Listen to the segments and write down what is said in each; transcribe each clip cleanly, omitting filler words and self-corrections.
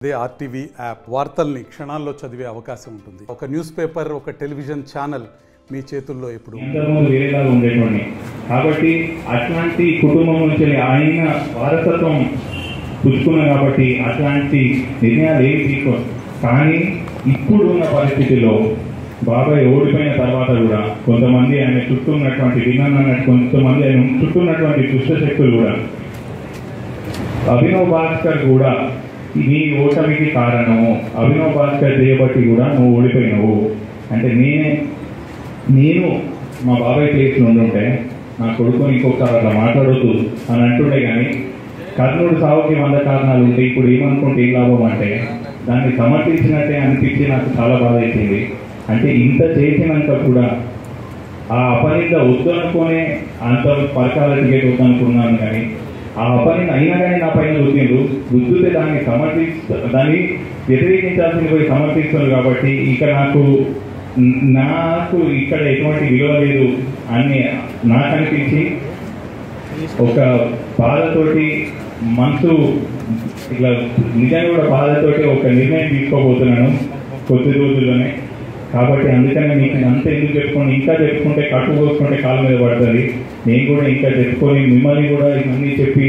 అదే RTV app వార్తల్ని క్షణాల్లో చదివే అవకాశం ఉంటుంది. ఒక న్యూస్ పేపర్, ఒక టెలివిజన్ ఛానల్ మీ చేతుల్లో ఎప్పుడు వేరేలాగా ఉండేటువంటి కాబట్టి అట్లాంటి కుటుంబం నుంచి ఆయన వారసత్వం పుచ్చుకున్నాం కాబట్టి అట్లాంటి నిర్ణయాలు ఏమి తీసుకో. కానీ ఇప్పుడున్న పరిస్థితిలో బాబాయ్ ఓడిపోయిన తర్వాత కూడా కొంతమంది ఆయన చుట్టూ ఉన్నటువంటి విన్నాన్నట్టు కొంతమంది ఆయన చుట్టూ ఉన్నటువంటి దుష్ట శక్తులు కూడా అభినవ్ భాస్కర్ కూడా నీ ఓటమికి కారణము, అభినవ్ భాస్కర్ చేయబట్టి కూడా నువ్వు ఓడిపోయినావు అంటే నేను మా బాబాయ్ ప్లేస్లో ఉండుంటే నా కొడుకుని ఇంకొకసారి అట్లా మాట్లాడొద్దు అని అంటుండే. కానీ కర్ణుడు సావుకి 100 కారణాలు ఉంటే ఇప్పుడు ఏమనుకుంటే ఏం లాభం అంటే దాన్ని సమర్థించినట్టే అనిపించి నాకు చాలా బాధ అవుతుంది. అంటే ఇంత చేసినాక కూడా ఆ అపనింద వద్దు అనుకునే అంత పరకాల టికెట్ వద్దు అనుకున్నాను. కానీ ఆ అపనింద అయినా కానీ నా పైన రుద్దిండు, రుద్దితే దాన్ని వ్యతిరేకించాల్సింది పోయి సమర్థిస్తుంది. కాబట్టి ఇక నాకు ఇక్కడ ఎటువంటి విలువ లేదు అని నాకు అనిపించి ఒక బాధతోటి మనసు ఇట్లా నిజంగా కూడా బాధతోటి ఒక నిర్ణయం తీసుకోబోతున్నాను కొద్ది రోజుల్లోనే. కాబట్టి అందుకనే మీకు అంత ఎందుకు చెప్పుకోండి, ఇంకా చెప్పుకుంటే కట్టు కోసుకుంటే కాళ్ళ మీద పడుతుంది. నేను కూడా ఇంకా చెప్పుకొని మిమ్మల్ని కూడా ఇవన్నీ చెప్పి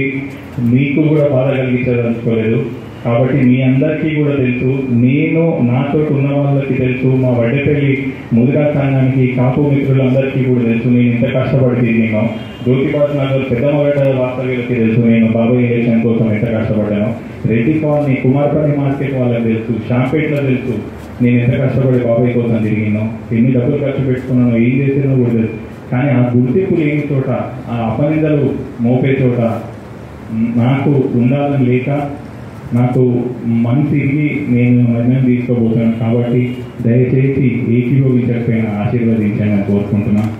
మీకు కూడా బాధ కలిగించాలనుకోలేదు. కాబట్టి మీ అందరికీ కూడా తెలుసు, నేను నాతో ఉన్న వాళ్ళకి తెలుసు, మా వడ్డేపల్లి ముదిరా సంఘానికి కాపు మిత్రులందరికీ కూడా తెలుసు నేను ఎంత కష్టపడి నేను జ్యోతిబాస్ నగర్ పెద్దమగడ్డ వాస్తవ్యులకి తెలుసు నేను బాబాయ్ ఎలక్షన్ కోసం ఎంత కష్టపడ్డాను. రెడ్డి కాలనీ కుమార్పల్లి మార్కెట్ వాళ్ళకి తెలుసు, షాంపేట్లో తెలుసు నేను ఎంత కష్టపడి బాబాయ్ కోసం తిరిగినాను, ఎన్ని డబ్బులు ఖర్చు పెట్టుకున్నాను, ఏం చేసినో కూడా తెలుసు. కానీ ఆ గుర్తింపు లేని చోట, ఆ అపనిందలు మోపే చోట నాకు ఉండాలని లేక నాకు మనసిరిగి నేను నిర్ణయం తీసుకోబోతున్నాను. కాబట్టి దయచేసి ఏకీభవించకపోయినా ఆశీర్వదించాలని కోరుకుంటున్నాను.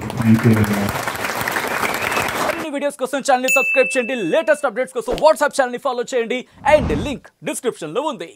అన్ని వీడియోస్ కోసం ఛానల్ ని సబ్స్క్రైబ్ చేయండి, లేటెస్ట్ అప్డేట్స్ కోసం వాట్సాప్ ఛానల్ ని ఫాలో చేయండి అండ్ లింక్ డిస్క్రిప్షన్ లో ఉంది.